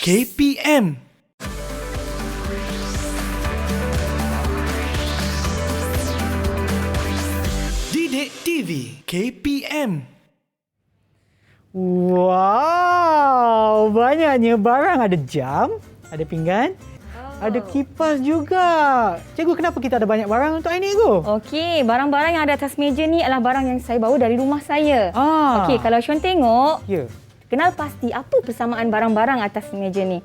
KPM. Didik TV KPM. Wow, banyaknya barang. Ada jam, ada pinggan, ada kipas juga. Cikgu, kenapa kita ada banyak barang untuk hari ni, Cikgu? Okey, barang-barang yang ada atas meja ni adalah barang yang saya bawa dari rumah saya. Okey, kalau Syon tengok, kenal pasti apa persamaan barang-barang atas meja ni.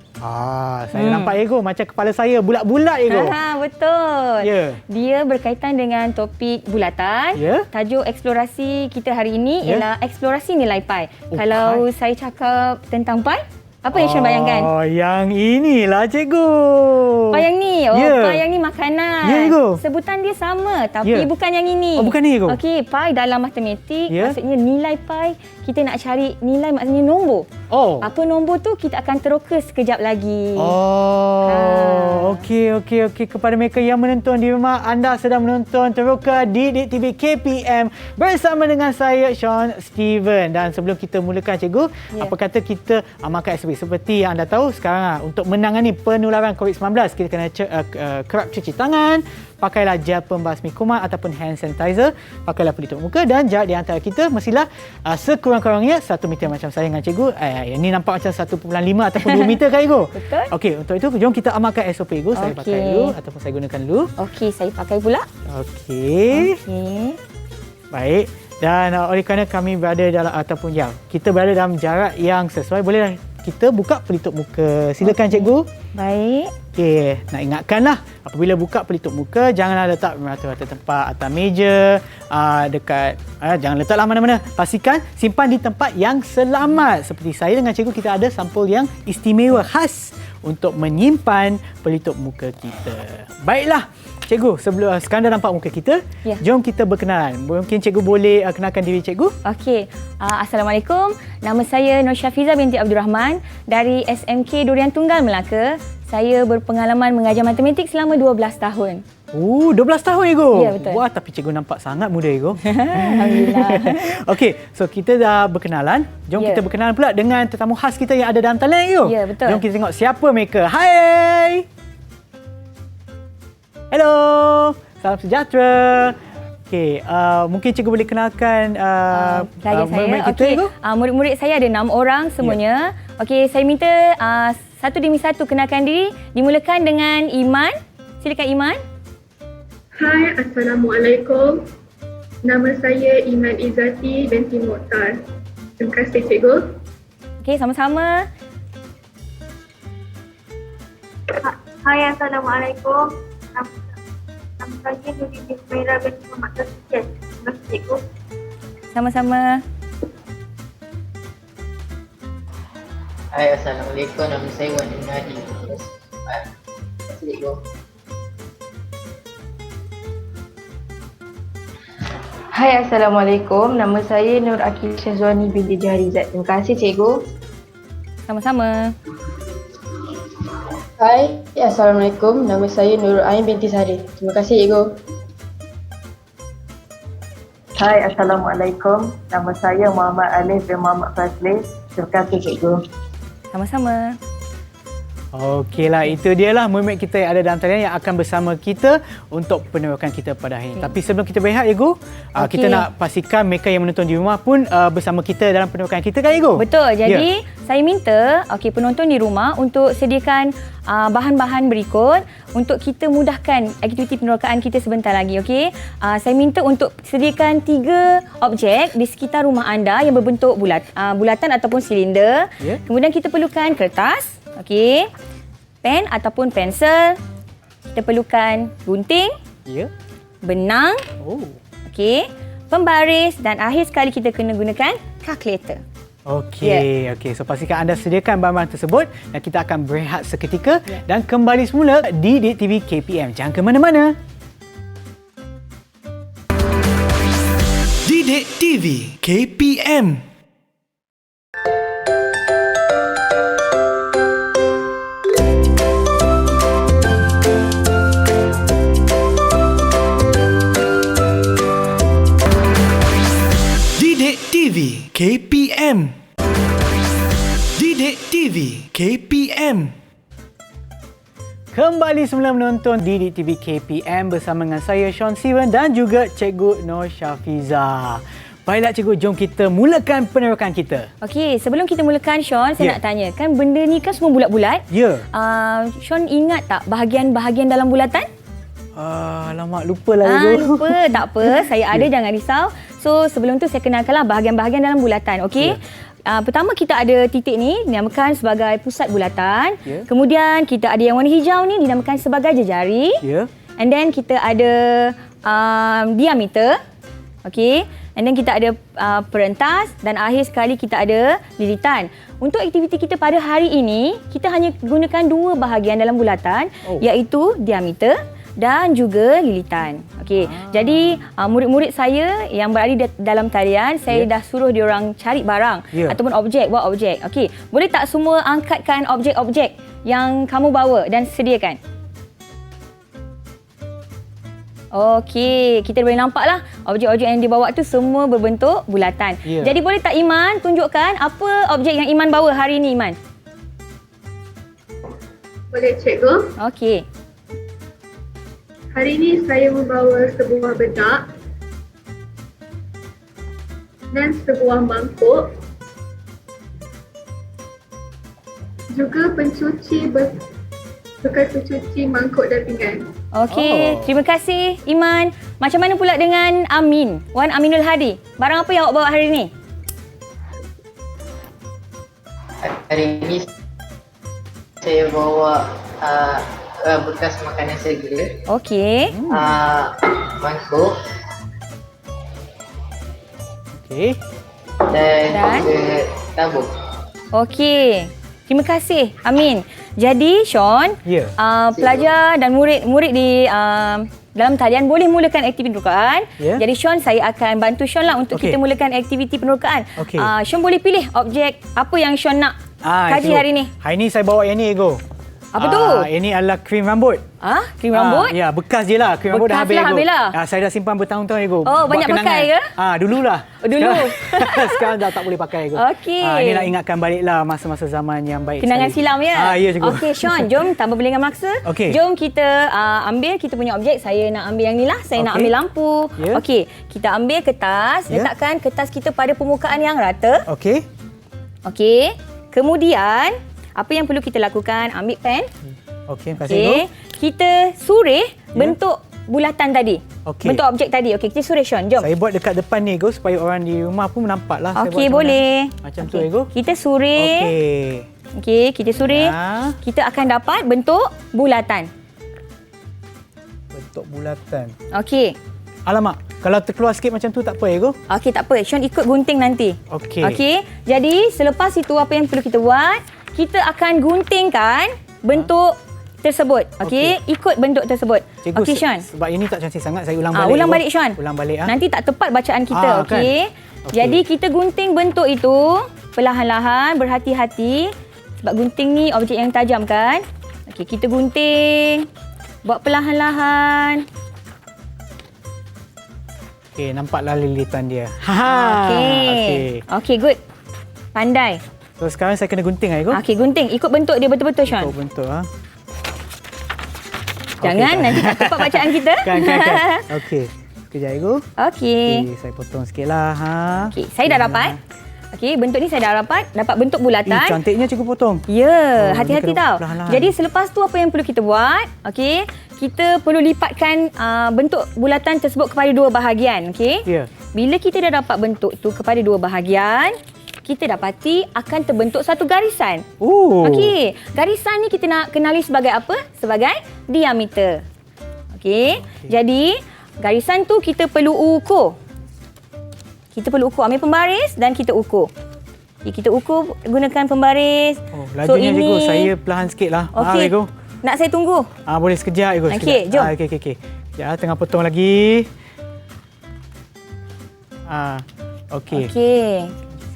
Saya nampak, Cikgu, macam kepala saya bulat-bulat, Cikgu. Betul. Ya. Dia berkaitan dengan topik bulatan. Ya. Tajuk eksplorasi kita hari ini ialah eksplorasi nilai pi. Oh, Kalau saya cakap tentang pi, apa yang Syon bayangkan? Oh, yang inilah, Cikgu. Pi yang ni. Pi yang ni makanan. Ya, Cikgu. Sebutan dia sama tapi bukan yang ini. Oh, bukan ni, Cikgu. Okey, pi dalam matematik maksudnya nilai pi, kita nak cari nilai maksudnya nombor. Apa nombor tu kita akan teroka sekejap lagi. Okey. Kepada mereka yang menonton di rumah, anda sedang menonton Teroka Didik TV KPM bersama dengan saya, Sean Steven. Dan sebelum kita mulakan, Cikgu, apa kata kita amalkan SOP. Seperti yang anda tahu sekarang, untuk menangani penularan COVID-19, kita kena kerap cuci tangan, pakailah gel pembasmi kuman ataupun hand sanitizer, pakailah pelitup muka, dan jarak di antara kita mestilah sekurang-kurangnya 1 meter macam saya dengan Cikgu. Ini nampak macam 1.5 ataupun 2 meter kan, Cikgu? Betul. Okey, untuk itu jom kita amalkan SOP, Cikgu. Saya pakai dulu ataupun saya gunakan dulu. Okey, saya pakai pula. Okey. Baik. Dan oleh kerana kami berada dalam ataupun kita berada dalam jarak yang sesuai, bolehlah kita buka pelitup muka. Silakan, Cikgu. Baik. Okey, nak ingatkanlah apabila buka pelitup muka, janganlah letak merata-rata tempat atas meja, jangan letaklah mana-mana. Pastikan simpan di tempat yang selamat. Seperti saya dengan Cikgu, kita ada sampul yang istimewa khas untuk menyimpan pelitup muka kita. Baiklah, Cikgu, sekarang dah nampak muka kita. Jom kita berkenalan. Mungkin Cikgu boleh kenalkan diri Cikgu? Okey. Assalamualaikum. Nama saya Nur Syafiza binti Abdul Rahman dari SMK Durian Tunggal, Melaka. Saya berpengalaman mengajar matematik selama 12 tahun. 12 tahun, Cikgu? Ya, betul. Wah, tapi Cikgu nampak sangat muda, Cikgu. Alhamdulillah. Okey, so kita dah berkenalan. Jom kita berkenalan pula dengan tetamu khas kita yang ada dalam talian, Cikgu. Ya, betul. Jom kita tengok siapa mereka. Hai! Hello! Salam sejahtera. Okey, mungkin Cikgu boleh kenalkan murid-murid kita, Cikgu? Murid-murid saya ada 6 orang semuanya. Okey, saya minta satu demi satu kenalkan diri. Dimulakan dengan Iman. Silakan, Iman. Hai, Assalamualaikum. Nama saya Iman Izzati binti Mokhtar. Terima kasih, Cikgu. Okey, sama-sama. Hai, Assalamualaikum. Nama saya Nuri bin Humaira binti Muhammad Tasfian. Terima kasih, Cikgu. Sama-sama. Hai, Assalamualaikum. Nama saya Wan Nadi. Terima kasih, Cikgu. Hai, Assalamualaikum. Nama saya Nur Akil Syazwani binti Jaharizat. Terima kasih, Cikgu. Sama-sama. Hai, Assalamualaikum. Nama saya Nurul Ain binti Sari. Terima kasih, Cikgu. Hai, Assalamualaikum. Nama saya Muhammad Alif bin Muhammad Fazli. Terima kasih, Cikgu. Sama-sama. Okeylah, itu dialah murid kita yang ada dalam talian yang akan bersama kita untuk penerokan kita pada hari ini. Tapi sebelum kita berehat, Cikgu, kita nak pastikan mereka yang menonton di rumah pun bersama kita dalam penerokan kita, kan, Cikgu? Betul. Jadi saya minta penonton di rumah untuk sediakan bahan-bahan berikut untuk kita mudahkan aktiviti penerokaan kita sebentar lagi. Okey. Saya minta untuk sediakan 3 objek di sekitar rumah anda yang berbentuk bulatan ataupun silinder. Kemudian kita perlukan kertas. Okey. Pen ataupun pensel. Kita perlukan gunting. Benang. Okey. Pembaris dan akhir sekali kita kena gunakan kalkulator. Okey. So pastikan anda sediakan bahan-bahan tersebut dan kita akan berehat seketika dan kembali semula di Didik TV KPM. Jangan ke mana-mana. Didik TV KPM. Didik TV KPM. Didik TV KPM. Kembali semula menonton Didik TV KPM bersama dengan saya Sean Steven dan juga Cikgu Nur Syafiza. Baiklah cikgu, jom kita mulakan penerokan kita. Okey, sebelum kita mulakan Sean, saya nak tanya, kan benda ni kan semua bulat-bulat? Ya. Sean ingat tak bahagian-bahagian dalam bulatan? Alamak, lupalah cikgu. Lupa, tak apa. Saya ada, jangan risau. So, sebelum tu saya kenalkanlah bahagian-bahagian dalam bulatan, okey? Pertama kita ada titik ni dinamakan sebagai pusat bulatan. Kemudian kita ada yang warna hijau ni dinamakan sebagai jejari. And then kita ada diameter. Okey. And then kita ada perentas dan akhir sekali kita ada lilitan. Untuk aktiviti kita pada hari ini, kita hanya gunakan dua bahagian dalam bulatan iaitu diameter dan juga lilitan. Okey. Jadi murid-murid saya yang berada dalam talian, saya dah suruh diorang cari barang ataupun objek, buat objek. Okey. Boleh tak semua angkatkan objek-objek yang kamu bawa dan sediakan? Okey, kita boleh nampaklah objek-objek yang dibawa tu semua berbentuk bulatan. Jadi boleh tak Iman tunjukkan apa objek yang Iman bawa hari ini, Iman? Boleh cikgu. Okey. Hari ini saya membawa sebuah bedak dan sebuah mangkuk, juga pencuci bekas pencuci mangkuk dan pinggan. Okey, terima kasih Iman. Macam mana pula dengan Amin? Wan Aminul Hadi. Barang apa yang awak bawa hari ini? Hari ini saya bawa bekas makanan segera. Okey. Mangkuk. Okey. Dan juga tabung. Okey. Terima kasih Amin. Jadi Sean, pelajar dan murid-murid di dalam talian boleh mulakan aktiviti penerokaan. Jadi Sean, saya akan bantu Sean lah untuk kita mulakan aktiviti penerokaan. Sean boleh pilih objek apa yang Sean nak kaji hari ni. Hari ni saya bawa yang ni, Ego. Apa tu? Ini adalah krim rambut. Krim rambut? Ya, bekas je lah. Krim rambut dah habis, Ego. Habis saya dah simpan bertahun-tahun, Ego. Oh, banyak pakai ke? Dululah. Dulu. Sekarang dah tak boleh pakai, Ego. Okey. Ini nak ingatkan baliklah masa-masa zaman yang baik. Kenangan silam ya? Ya, cikgu. Okey, Sean, jom tanpa berlengah mangsa. Jom kita ambil kita punya objek. Saya nak ambil yang ni lah. Saya nak ambil lampu. Okey, kita ambil kertas. Letakkan kertas kita pada permukaan yang rata. Okey. Kemudian, apa yang perlu kita lakukan? Ambil pen. Okey, terima kasih, Ego. Kita surih bentuk bulatan tadi. Bentuk objek tadi. Okey, kita surih, Sean. Jom. Saya buat dekat depan ni, Ego, supaya orang di rumah pun nampak lah. Okey, boleh. Macam tu, Ego. Kita surih. Okey, kita surih. Kita akan dapat bentuk bulatan. Bentuk bulatan. Okey. Alamak, kalau terkeluar sikit macam tu tak apa, Ego? Okey, tak apa. Sean ikut gunting nanti. Okey. Jadi, selepas itu apa yang perlu kita buat? Kita akan guntingkan bentuk tersebut. Okey, ikut bentuk tersebut. Cikgu, okey, Sean. Sebab ini tak cantik sangat, saya ulang balik. Ulang balik, Sean. Ulang balik. Nanti tak tepat bacaan kita, okey? Kan? Jadi kita gunting bentuk itu perlahan-lahan, berhati-hati. Sebab gunting ni objek yang tajam kan? Okey, kita gunting. Buat perlahan-lahan. Okey, nampaklah lilitan dia. Okey, good. Pandai. So sekarang saya kena gunting, Ego? Okey, gunting. Ikut bentuk dia betul-betul, Sean. Ikut bentuk, Jangan, nanti tak tepat bacaan kita. Kan. Okey. Sekejap, Ego. Okey. Saya potong sikitlah. Okey, saya dah dapat. Okey, bentuk ni saya dah dapat bentuk bulatan. Cantiknya cikgu potong. Ya, hati-hati tau. Perlahan-lahan. Jadi selepas tu apa yang perlu kita buat? Okey, kita perlu lipatkan bentuk bulatan tersebut kepada dua bahagian, okey? Bila kita dah dapat bentuk tu kepada dua bahagian, kita dapati akan terbentuk satu garisan. Okey, garisan ni kita nak kenali sebagai apa? Sebagai diameter. Okey. Jadi, garisan tu kita perlu ukur. Kita perlu ukur, ambil pembaris dan kita ukur. Kita ukur gunakan pembaris. Lajunya, Cikgu. Saya perlahan sikitlah. Okey. Cikgu. Nak saya tunggu? Boleh sekejap, Cikgu. Okey, jom. Okey. Ya, tengah potong lagi. Okey.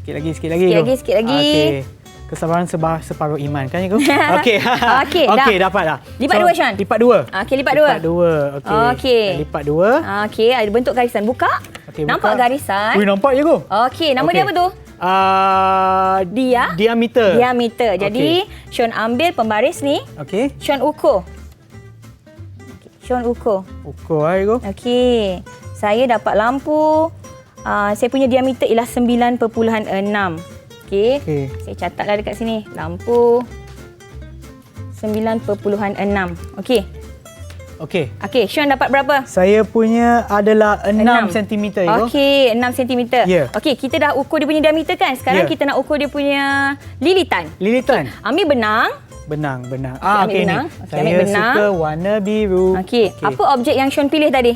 Sikit lagi. Sikit lagi. Okey. Kesabaran separuh iman kan, Cikgu? Okey. Okey, dapat dah. Lipat dua, Sean. Lipat dua. Okey, lipat dua. Okey. Lipat dua. Okey, ada bentuk garisan. Buka. Nampak garisan? Nampak, Cikgu. Okey, nama dia apa tu? Diameter. Diameter. Jadi Sean ambil pembaris ni. Okey. Sean ukur. Okay. Sean ukur. Ukur Ego. Okey. Saya dapat lampu. Saya punya diameter ialah 9.6. Okey. Saya catatlah dekat sini. Lampu 9.6. Okey. Okey. Okey, Sean dapat berapa? Saya punya adalah 6 cm Ego. Okey, 6 cm. Ya. Okey, kita dah ukur dia punya diameter kan? Sekarang Ya. kita nak ukur dia punya lilitan. Lilitan. Ambil benang. Benang. ambil Okey ni. benang. Okey, Saya ambil benang. suka warna biru. Okey, apa objek yang Sean pilih tadi?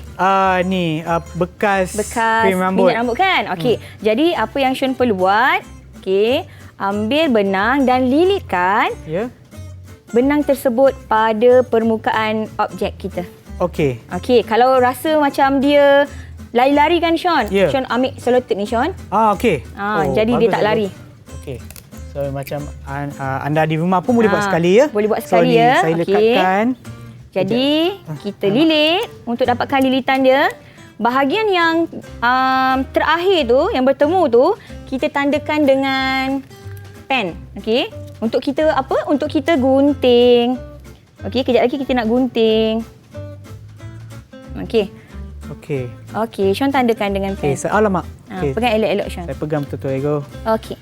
Ni bekas krim rambut. minyak rambut kan? Okey. Jadi apa yang Sean perlu buat? Okey, ambil benang dan lilitkan Ya. benang tersebut pada permukaan objek kita. Okey. Okey, kalau rasa macam dia lari-lari kan Sean? Ya. Sean ambil selotip ni Sean. Okey. Jadi dia bagus, tak lari. Okey. So macam anda di rumah pun boleh buat sekali ya. Boleh buat So sekali ni ya. saya Okey. lekatkan. Jadi kita lilit untuk dapatkan lilitan dia. Bahagian yang terakhir tu, yang bertemu tu, kita tandakan dengan pen. Okey. Untuk kita apa? Untuk kita gunting. Okey, kejap lagi kita nak gunting. Okey. Okey. Okey, Sean tandakan dengan pen. Alamak. Okey. Pegang elok-elok Sean. Saya pegang betul-betul Ego. Okey.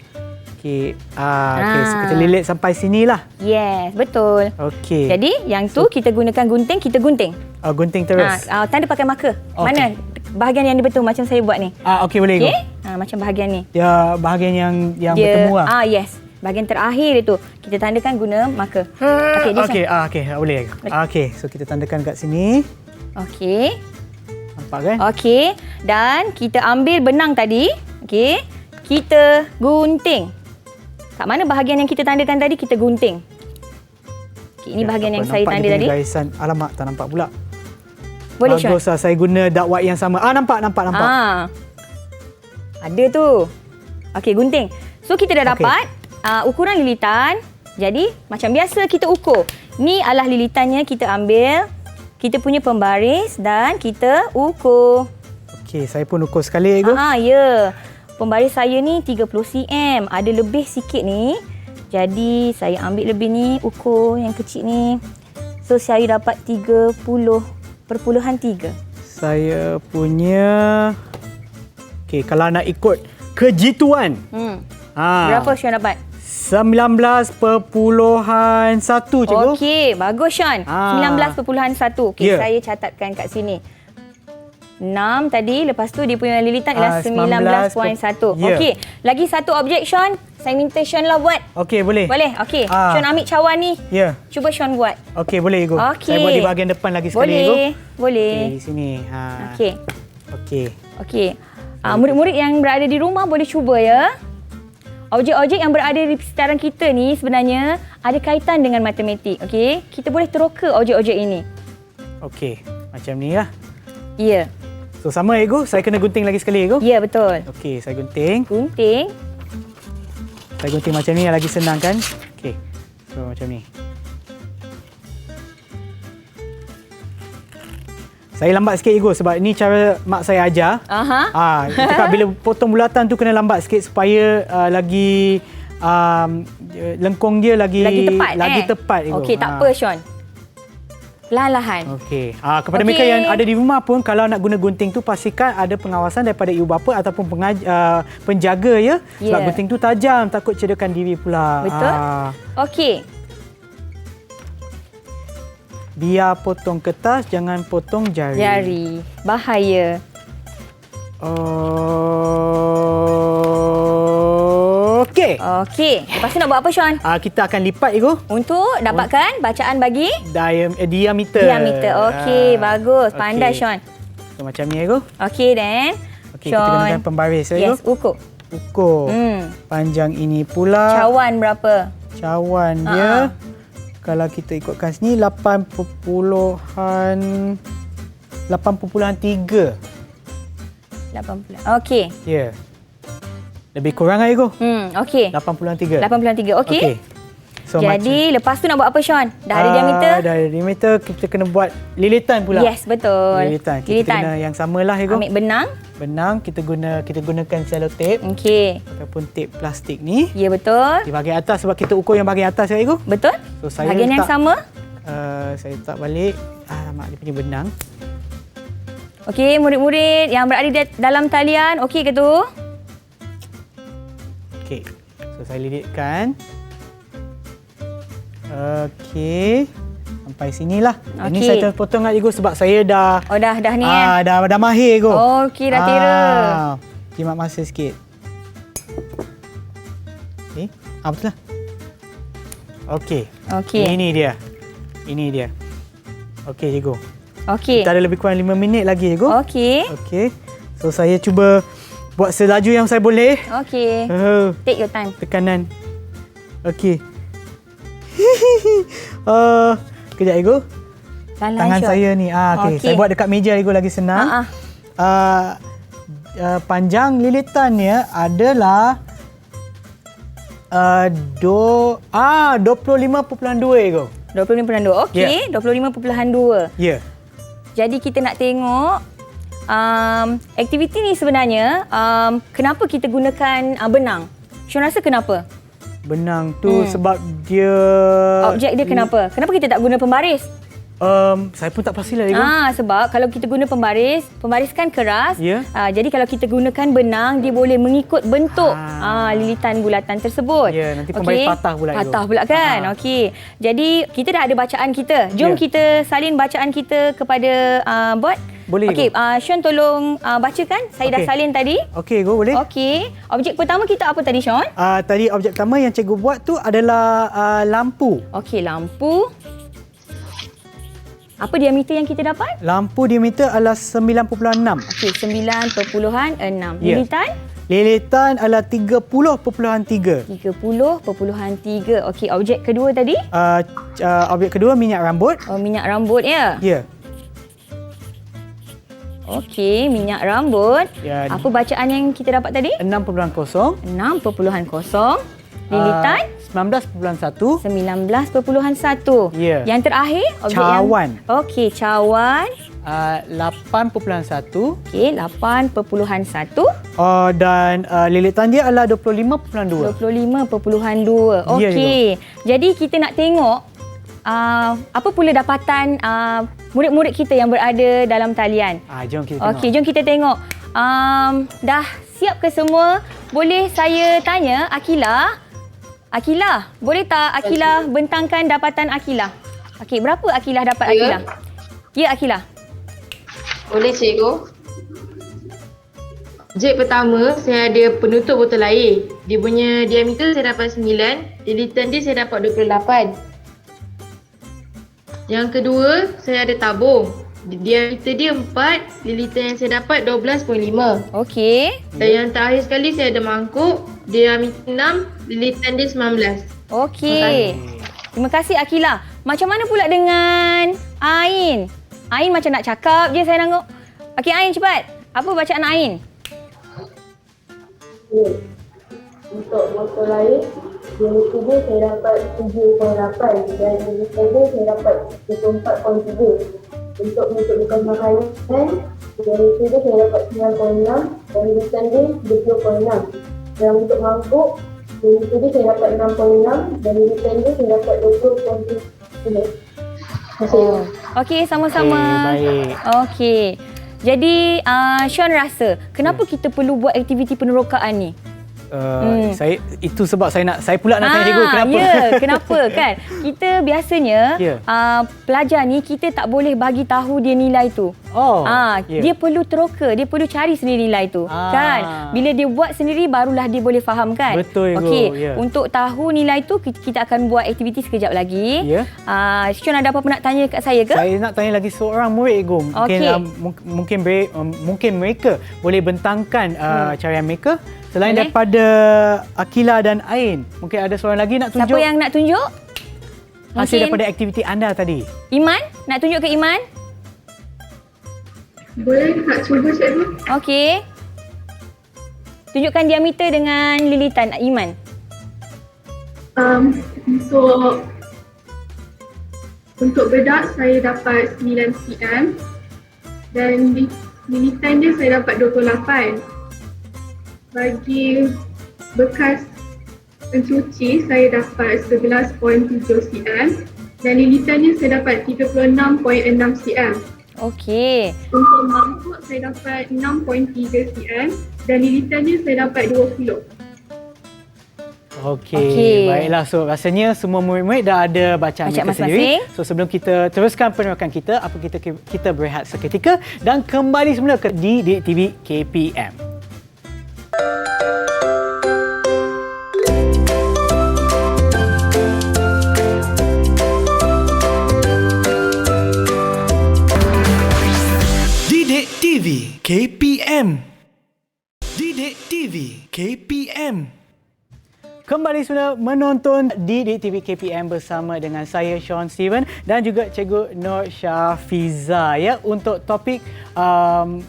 Okey. Okey, so kita lilit sampai sinilah. Yes, betul. Okey. Jadi yang tu kita gunakan gunting, kita gunting. Gunting terus. Tanda pakai marker. Okey. Mana bahagian yang dia betul macam saya buat ni. Okey boleh Ego. Okey? Macam bahagian ni. Dia bahagian yang Dia, bertemu lah. Yes. Bahagian terakhir itu kita tandakan guna marker. Okey, dia Okey, boleh. Okey, so kita tandakan kat sini. Okey. Nampak kan? Okey. Dan kita ambil benang tadi. Okey. Kita gunting. Kat mana bahagian yang kita tandakan tadi kita gunting. Okey, ini bahagian yang saya tanda tadi. Garisan. Alamak, tak nampak pula. Boleh Sean. Bagus lah, saya guna dark white yang sama. Nampak. Ada tu. Okey, gunting. So kita dah dapat ukuran lilitan. Jadi macam biasa kita ukur. Ni adalah lilitannya, kita ambil. Kita punya pembaris dan kita ukur. Okey, saya pun ukur sekali Ego. Ya. Pembaris saya ni 30 cm. Ada lebih sikit ni. Jadi saya ambil lebih ni, ukur yang kecil ni. So saya dapat 30.3. Saya punya okey, kalau nak ikut kejituan. Berapa Sean dapat? 19.1 cikgu. Okey, bagus Sean. 19.1. Okey, Ya. saya catatkan kat sini. 6 tadi, lepas tu dia punya lilitan ialah 19.1. Ya. Okey, lagi satu objek Sean. Saya minta Sean lah buat. Okey, boleh. Boleh? Okey. Sean ambil cawan ni. Ya. Cuba Sean buat. Okey, boleh Ego. Okey. Saya buat di bahagian depan lagi sekali Ego. Boleh. Okey, di sini. Okey. Okey. Murid-murid yang berada di rumah boleh cuba ya. Objek-objek yang berada di sekitaran kita ni sebenarnya ada kaitan dengan matematik. Okey, kita boleh teroka objek-objek ini. Okey, macam ni lah. Ya. So sama Ego, saya kena gunting lagi sekali Ego. Ya, betul. Okey, saya gunting. Gunting. Saya gunting macam ni lagi senang kan? Okey. So macam ni. Saya lambat sikit Ego sebab ni cara mak saya ajar. Dia cakap bila potong bulatan tu kena lambat sikit supaya lagi lengkung dia lagi tepat Ego. Okey, tak apa Sean. Perlahan-lahan. Okey. Kepada mereka yang ada di rumah pun kalau nak guna gunting tu pastikan ada pengawasan daripada ibu bapa ataupun penjaga ya. Sebab gunting tu tajam, takut cederakan diri pula. Betul. Okey. Biar potong kertas, jangan potong jari. Jari. Bahaya. Okey. Lepas tu nak buat apa Sean? Kita akan lipat Ego. Untuk dapatkan bacaan bagi? Diameter. Okey, bagus. Pandai Sean. So macam ni Ego. Okey then. Okey, kita gunakan pembaris Ego. Yes, ukur. Panjang ini pula. Cawan berapa? Cawan dia. Kalau kita ikutkan sini 8.3. Okey. Ya. Lebih kurang Ego. Okey. 8.3. 8.3. Okey. So, Jadi lepas tu nak buat apa Sean? Dah ada diameter? Dah ada diameter, kita kena buat lilitan pula. Yes, betul. Lilitan. Kita kena yang samalah Ego. Ambil benang. Benang kita gunakan selotip Okey. ataupun tip plastik ni Ya, betul. di bahagian atas sebab kita ukur yang bahagian atas ya Ego. Betul. So saya Bahagian yang letak, sama. Saya letak balik mak dia punya benang. Okey, murid-murid yang berada di dalam talian, okey ke tu? Okey. So saya lilitkan. Okey. Sampai sinilah. Ini Okey. saya potong kat Ego sebab saya dah Oh, dah ni dah mahir Ego. Okey, dah tira. Jimat masa sikit. Okey. Betul lah. Okey. Okey. Ini dia. Okey, Ego. Okey. Kita ada lebih kurang 5 minit lagi, Ego. Okey. Okey. So saya cuba buat selaju yang saya boleh. Okey. Take your time. Tekanan. Okey. Kejap, Ego. Tangan Sean. saya ni. Okey. Saya buat dekat meja, Ego, lagi senang. Panjang lilitannya adalah 25.2, Ego. 25.2. Okey, 25.2. Ya. Jadi kita nak tengok aktiviti ni sebenarnya kenapa kita gunakan benang? Sean rasa kenapa? Benang tu sebab dia Objek dia kenapa? Kenapa kita tak guna pembaris? Saya pun tak pastilah, Ego. Sebab kalau kita guna pembaris kan keras. Ya. Jadi kalau kita gunakan benang, dia boleh mengikut bentuk lilitan bulatan tersebut. Ya, nanti pembaris patah pula, Ego. Patah pula kan. Okey. Jadi kita dah ada bacaan kita. Jom kita salin bacaan kita kepada bot. Boleh, Okey, Sean tolong bacakan. Saya dah Okey. salin tadi. Okey, Ego, boleh? Okey. Objek pertama kita apa tadi, Sean? Tadi objek pertama yang cikgu buat tu adalah lampu. Okey, lampu. Apa diameter yang kita dapat? Lampu diameter adalah 9.6. Okey, 9.6. Ya. Lilitan? Lilitan adalah 30.3. 30.3. Okey, objek kedua tadi? Objek kedua minyak rambut. Minyak rambut ya. Ya. Okey, minyak rambut. Ya. Apa bacaan yang kita dapat tadi? 6.0. 6.0. Lilitan? 19.1. 19.1. Ya. Yang terakhir? Objek Cawan. Okey, cawan. 8.1. Okey, 8.1. Dan lilitan dia adalah 25.2. 25.2. Ya, Okey. Jadi kita nak tengok apa pula dapatan murid-murid kita yang berada dalam talian. Jom kita tengok. Okey, jom kita tengok. Dah siap ke semua? Boleh saya tanya Akilah? Akilah, boleh tak Akilah bentangkan dapatan Akilah? Okey, berapa Akilah dapat Akilah? Ya, Akilah. Boleh cikgu. Objek pertama, saya ada penutup botol air. Dia punya diameter saya dapat 9, lilitan dia saya dapat 28. Yang kedua, saya ada tabung. Diameter dia 4, lilitan yang saya dapat 12.5. Okey. Dan yang terakhir sekali saya ada mangkuk, diameter 6, lilitan dia 19. Okey. Terima kasih Akilah. Macam mana pula dengan Ain? Ain macam nak cakap je saya tengok. Okey Ain, cepat. Apa bacaan Ain? Untuk botol air, diameter dia saya dapat 7.8 dan lilitan dia saya dapat 24.3. Untuk bukan makanan, diameter dia saya dapat 9.6 dan lilitan dia 20.6. Dan untuk mangkuk, diameter dia saya dapat 6.6 dan lilitan dia saya dapat 20.3. Okey, sama-sama. Baik. Okey. Jadi Sean rasa kenapa kita perlu buat aktiviti penerokaan ni? Itu sebab saya pula nak tanya cikgu kenapa. Ya, kenapa kan? Kita biasanya Ya. pelajar ni kita tak boleh bagi tahu dia nilai tu. Ya. Dia perlu teroka, dia perlu cari sendiri nilai tu. Kan? Bila dia buat sendiri barulah dia boleh faham kan? Betul, Ibu. Okey, Ya. untuk tahu nilai tu kita akan buat aktiviti sekejap lagi. Ya. Sean ada apa-apa nak tanya kat saya ke? Saya nak tanya lagi seorang murid, Igu. Mungkin mereka boleh bentangkan carian mereka selain Boleh. daripada Akilah dan Ain. Mungkin ada seorang lagi nak tunjuk Siapa yang nak tunjuk? hasil daripada aktiviti anda tadi. Iman? Nak tunjuk ke Iman? Boleh tak cuba cikgu? Okey. Tunjukkan diameter dengan lilitan Iman. Untuk bedak saya dapat 9 cm dan lilitan dia saya dapat 28. Bagi bekas pencuci saya dapat 11.7 cm dan lilitannya saya dapat 36.6 cm. Okey. Untuk mangkuk saya dapat 6.3 cm dan lilitannya saya dapat 2 kilo. Okey, baiklah. So rasanya semua murid-murid dah ada bacaan mereka masing-masing. sendiri. So sebelum kita teruskan penerokan kita, kita berehat seketika dan kembali semula ke Didik TV KPM. Didik TV KPM. Didik TV KPM. Kembali sudah menonton Didik TV KPM bersama dengan saya Sean Steven dan juga Cikgu Nur Syafiza ya untuk topik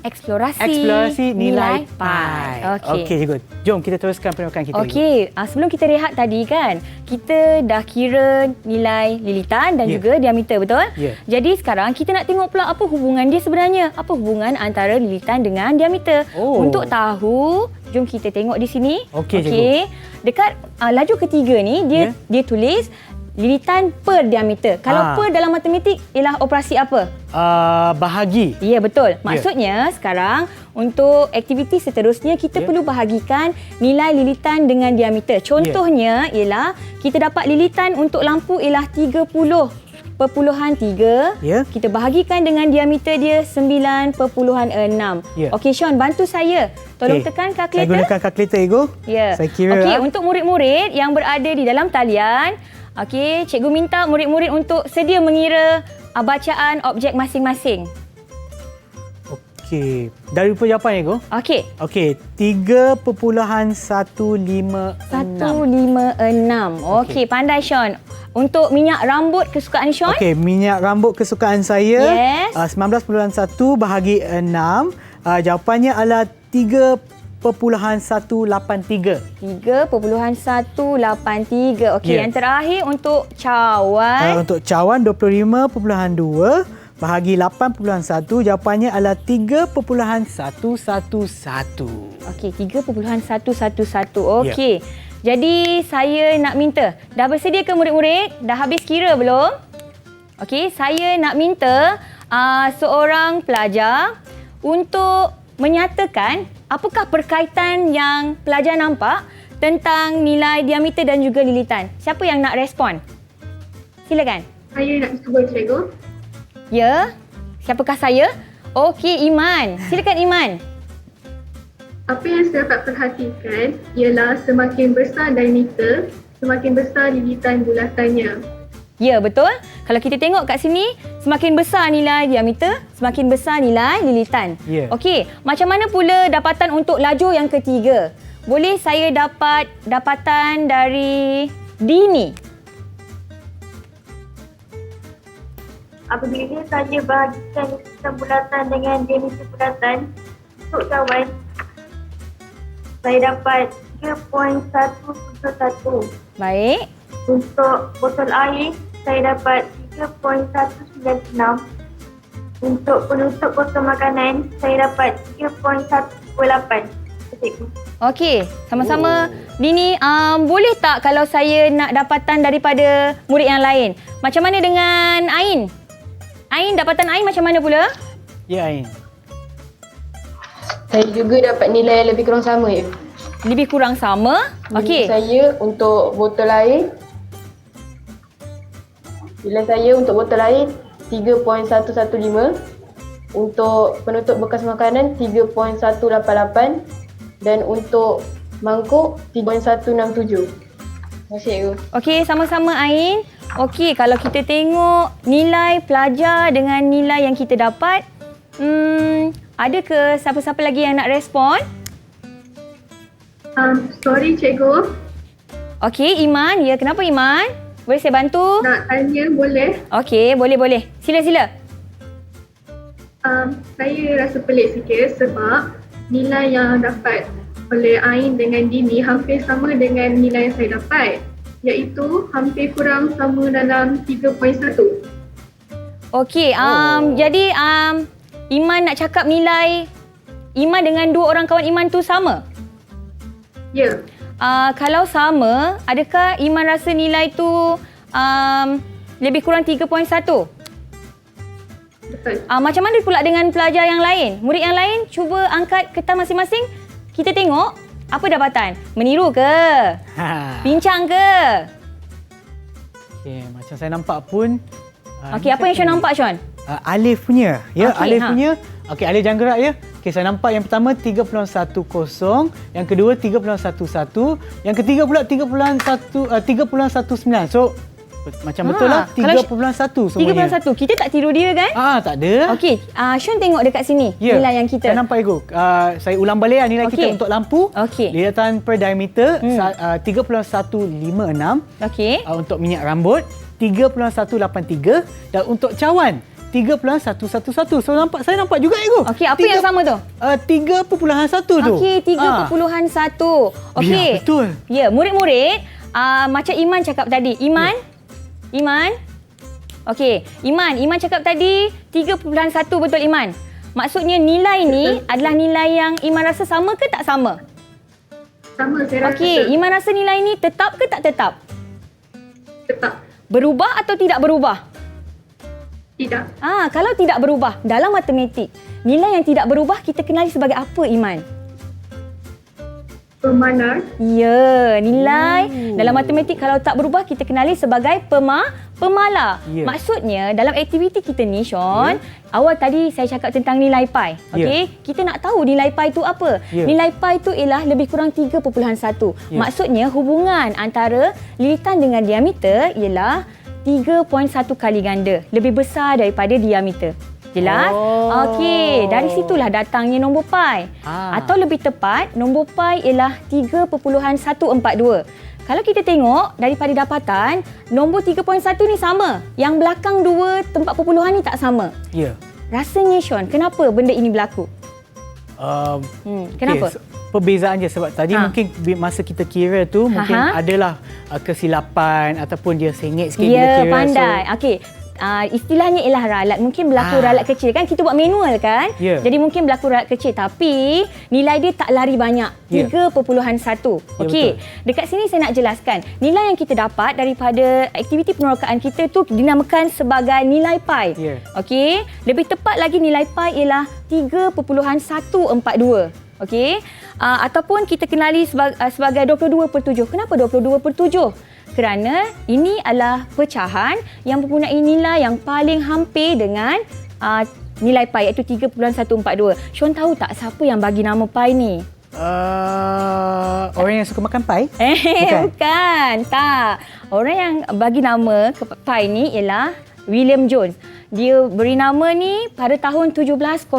eksplorasi nilai pi. Okey cikgu, jom kita teruskan penerokan kita. Okey, sebelum kita rehat tadi kan, kita dah kira nilai lilitan dan juga diameter, betul? Ya. Jadi sekarang kita nak tengok pula apa hubungan dia sebenarnya. Apa hubungan antara lilitan dengan diameter. Untuk tahu, jom kita tengok di sini. Okey. Dekat laju ketiga ni dia tulis lilitan per diameter. Kalau per dalam matematik ialah operasi apa? Bahagi. Ya, betul. Maksudnya sekarang untuk aktiviti seterusnya kita perlu bahagikan nilai lilitan dengan diameter. Contohnya ialah kita dapat lilitan untuk lampu ialah 30.3. Kita bahagikan dengan diameter dia 9.6. Okey Sean, bantu saya. Tolong tekan kalkulator. Saya gunakan kalkulator, Ego. Ya. Saya kira. Okey, untuk murid-murid yang berada di dalam talian, okey, cikgu minta murid-murid untuk sedia mengira bacaan objek masing-masing. Okey. Dari rupa jawapan, Ego. Okey. 3.156. 156. Okey, pandai Sean. Untuk minyak rambut kesukaan Sean? Okey, minyak rambut kesukaan saya. Yes. 19.1 bahagi 6. Jawapannya adalah 3.183. 3.183. Okey, yang terakhir untuk cawan. Untuk cawan 25.2 bahagi 8.1. Jawapannya adalah 3.111. Okey, 3.111. Okey. Jadi saya nak minta, dah bersedia ke murid-murid? Dah habis kira belum? Okey, saya nak minta seorang pelajar untuk menyatakan apakah perkaitan yang pelajar nampak tentang nilai diameter dan juga lilitan. Siapa yang nak respon? Silakan. Saya nak cuba, cikgu. Ya, siapakah saya? Okey, Iman. Silakan Iman. Apa yang saya dapat perhatikan ialah semakin besar diameter, semakin besar lilitan bulatannya. Ya, betul. Kalau kita tengok kat sini, semakin besar nilai diameter, semakin besar nilai lilitan. Okey, macam mana pula dapatan untuk laju yang ketiga? Boleh saya dapat dapatan dari Dini? Apabila saya bahagikan lilitan bulatan dengan diameter bulatan untuk cawan, saya dapat 3.111. Baik. Untuk botol air, saya dapat 3.196. Untuk penutup botol makanan, saya dapat 3.128. Okey, sama-sama. Dini, boleh tak kalau saya nak dapatan daripada murid yang lain? Macam mana dengan Ain? Ain, dapatan Ain macam mana pula? Ya, Ain. Saya juga dapat nilai yang lebih kurang sama je. Lebih kurang sama? Okey. Saya untuk botol air, nilai saya untuk botol air 3.115. Untuk penutup bekas makanan 3.188 dan untuk mangkuk 3.167. Terima kasih, Cikgu. Okey, sama-sama Ain. Okey, kalau kita tengok nilai pelajar dengan nilai yang kita dapat, ada ke siapa-siapa lagi yang nak respon? Sorry, Cikgu. Okey, Iman. Ya, kenapa Iman? Boleh saya bantu? Nak tanya boleh? Okey, boleh. Sila. Saya rasa pelik sikit sebab nilai yang dapat oleh Ain dengan Dini hampir sama dengan nilai yang saya dapat. iaitu hampir kurang sama dalam 3.1. Okey, jadi Iman nak cakap nilai Iman dengan dua orang kawan Iman tu sama? Ya. Kalau sama, adakah Iman rasa nilai tu lebih kurang 3.1? Betul. Macam mana pula dengan pelajar yang lain? Murid yang lain cuba angkat kertas masing-masing. Kita tengok apa dapatan. Meniru ke? Bincang ke? Okey, macam saya nampak pun. Okey, apa yang Sean nampak, Sean? Alif punya. Ya, Okey, Alif punya. Okey, Alif jangan gerak ya. Okey, saya nampak yang pertama 3.10, yang kedua 3.11, yang ketiga pula 3.19. So macam betul lah 3.1 semuanya. 3.1. Kita tak tiru dia kan? Tak ada. Okey, Sean tengok dekat sini nilai yang kita. Saya nampak Ego. Saya ulang balik nilai kita untuk lampu. Okey. Lilitatan per diameter 3.156. Okey. Untuk minyak rambut 3.183 dan untuk cawan 3.111. So saya nampak juga Ego. Okey, apa yang sama tu? 3.1 tu. Okey, 3.1. Okey. Ya, betul. Ya, murid-murid macam Iman cakap tadi. Iman? Okey, Iman cakap tadi 3.1 betul Iman. Maksudnya nilai ni adalah nilai yang Iman rasa sama ke tak sama? Sama, saya rasa. Okey, Iman rasa nilai ni tetap ke tak tetap? Tetap. Berubah atau tidak berubah? Tidak. Kalau tidak berubah dalam matematik, nilai yang tidak berubah kita kenali sebagai apa, Iman? Pemala. Ya, nilai dalam matematik kalau tak berubah kita kenali sebagai pemala. Ya. Maksudnya dalam aktiviti kita ni, Sean, awal tadi saya cakap tentang nilai pi. Okey, kita nak tahu nilai pi tu apa? Nilai pi tu ialah lebih kurang 3.1. Maksudnya hubungan antara lilitan dengan diameter ialah 3.1 kali ganda, lebih besar daripada diameter. Jelas? Okey, dari situlah datangnya nombor pi. Atau lebih tepat, nombor pi ialah 3.142. Kalau kita tengok daripada dapatan, nombor 3.1 ni sama. Yang belakang dua tempat perpuluhan ni tak sama. Ya. Rasanya, Sean, kenapa benda ini berlaku? Kenapa? Okay, perbezaan je sebab tadi mungkin masa kita kira tu mungkin adalah kesilapan ataupun dia sengit sikit bila kira. Ya, pandai. Okey. Istilahnya ialah ralat. Mungkin berlaku ralat kecil kan? Kita buat manual kan? Jadi mungkin berlaku ralat kecil tapi nilai dia tak lari banyak. 3.1. Okey. Dekat sini saya nak jelaskan. Nilai yang kita dapat daripada aktiviti penerokaan kita tu dinamakan sebagai nilai pi. Okey. Lebih tepat lagi nilai pi ialah 3.142. Okey. Ataupun kita kenali sebagai 22/7. Kenapa 22/7? Kerana ini adalah pecahan yang mempunyai nilai yang paling hampir dengan nilai pi iaitu 3.142. Sean tahu tak siapa yang bagi nama pi ni? Orang yang suka makan pi? Bukan. Tak. Orang yang bagi nama pi ni ialah William Jones. Dia beri nama ni pada tahun 1706.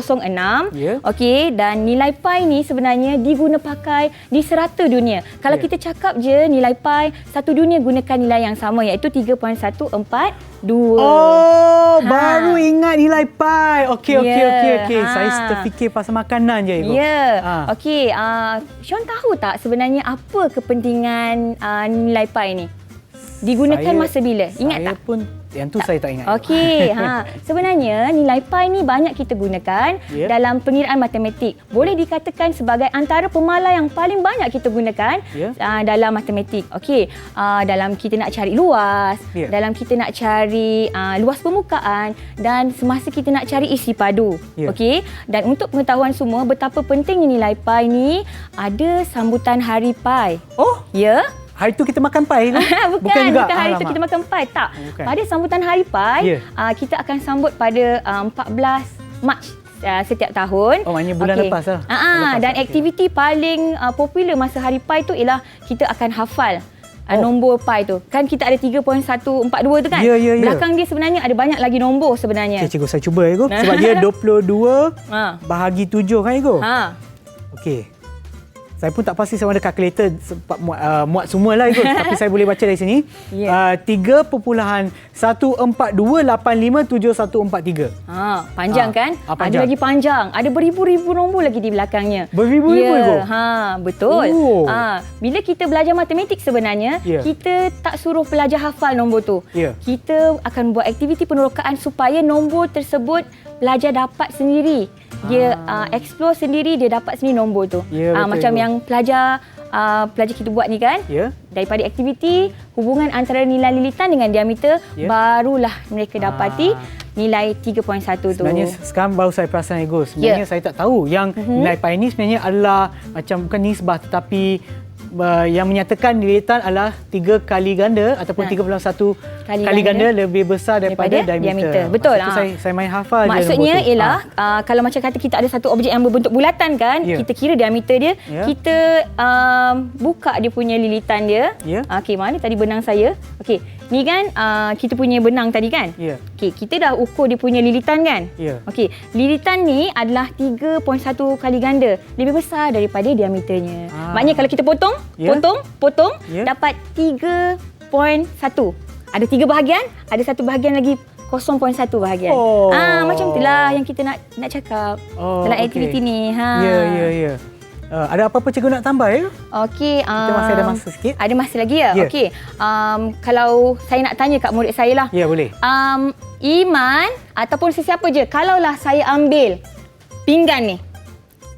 Okey, dan nilai pi ni sebenarnya diguna pakai di serata dunia. Kalau kita cakap je nilai pi, satu dunia gunakan nilai yang sama iaitu 3.142. Baru ingat nilai pi. Okey. Saya terfikir pasal makanan je Ibu. Okey, Sean tahu tak sebenarnya apa kepentingan nilai pi ni? Digunakan masa bila? Ingat tak? Saya pun yang tu saya tak ingat. Okey, sebenarnya nilai pi ni banyak kita gunakan dalam pengiraan matematik. Boleh dikatakan sebagai antara pemala yang paling banyak kita gunakan dalam matematik. Okey, dalam kita nak cari luas, dalam kita nak cari luas permukaan dan semasa kita nak cari isi padu. Okey, dan untuk pengetahuan semua betapa pentingnya nilai pi ni, ada sambutan hari pi. Hari tu kita makan pi kan? Bukan hari tu kita makan pi. Tak. Pada sambutan hari pi, kita akan sambut pada 14 Mac setiap tahun. Maknanya bulan lepas lah. Dan aktiviti paling popular masa hari pi tu ialah kita akan hafal nombor pi tu. Kan kita ada 3.142 tu kan? Belakang dia sebenarnya ada banyak lagi nombor sebenarnya. Cikgu saya cuba Ego. Sebab dia 22 bahagi 7 kan Ego? Okey. Saya pun tak pasti sama ada kalkulator sempat muat semua lah itu. Tapi saya boleh baca dari sini. 3.142857143. Panjang kan? Panjang. Ada lagi panjang. Ada beribu-ribu nombor lagi di belakangnya. Beribu-ribu itu? Betul. Oh. Bila kita belajar matematik sebenarnya, kita tak suruh pelajar hafal nombor tu. Kita akan buat aktiviti penerokaan supaya nombor tersebut pelajar dapat sendiri. Dia explore sendiri, dia dapat sendiri nombor tu. Macam yang pelajar kita buat ni kan. Daripada aktiviti, hubungan antara nilai lilitan dengan diameter, barulah mereka dapati nilai 3.1 tu. Sebenarnya sekarang baru saya perasan ego. Sebenarnya saya tak tahu yang nilai pi ni sebenarnya adalah macam bukan nisbah tetapi yang menyatakan lilitan adalah 3 kali ganda ataupun 3.1 kali ganda lebih besar daripada diameter. Betul. Saya main hafal je. Maksudnya ialah kalau macam kata kita ada satu objek yang berbentuk bulatan kan, kita kira diameter dia, kita buka dia punya lilitan dia. Okey, mana tadi benang saya? Okey, ni kan kita punya benang tadi kan? Okey, kita dah ukur dia punya lilitan kan? Okey, lilitan ni adalah 3.1 kali ganda, lebih besar daripada diameternya. Maknanya kalau kita potong, dapat 3.1. Ada 3 bahagian, ada satu bahagian lagi 0.1 bahagian. Macam itulah yang kita nak cakap dalam aktiviti ni. Ya. Ada apa-apa cikgu nak tambah ya? Okey, kita masih ada masa sikit. Ada masa lagi ya? Okey. Kalau saya nak tanya kat murid saya lah. Ya, boleh. Iman ataupun sesiapa je, kalaulah saya ambil pinggan ni.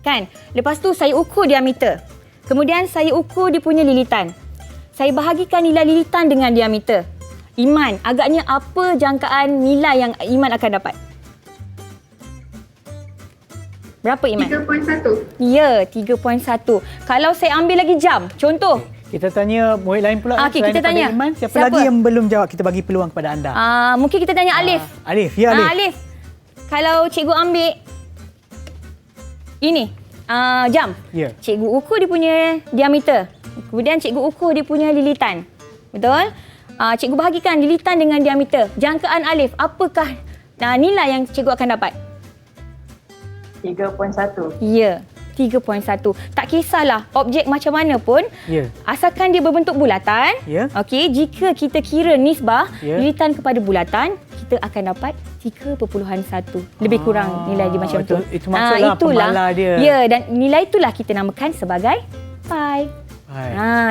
Kan? Lepas tu saya ukur diameter. Kemudian saya ukur dia punya lilitan. Saya bahagikan nilai lilitan dengan diameter. Iman, agaknya apa jangkaan nilai yang Iman akan dapat? Berapa Iman? 3.1. Ya, 3.1. Kalau saya ambil lagi jam, contoh. Kita tanya murid lain pula. Okey, kita tanya. Iman, siapa lagi yang belum jawab? Kita bagi peluang kepada anda. Mungkin kita tanya Alif. Alif, ya Alif. Alif, kalau cikgu ambil ini, jam. Cikgu ukur dia punya diameter. Kemudian cikgu ukur dia punya lilitan. Betul? Cikgu bahagikan lilitan dengan diameter. Jangkaan Alif, apakah nilai yang cikgu akan dapat? 3.1. Ya, 3.1. Tak kisahlah objek macam mana pun, asalkan dia berbentuk bulatan. Okey, jika kita kira nisbah lilitan kepada bulatan, kita akan dapat 3.1. Lebih kurang nilai dia macam tu. Itu maksudlah pembalar dia. Ya, dan nilai itulah kita namakan sebagai pi.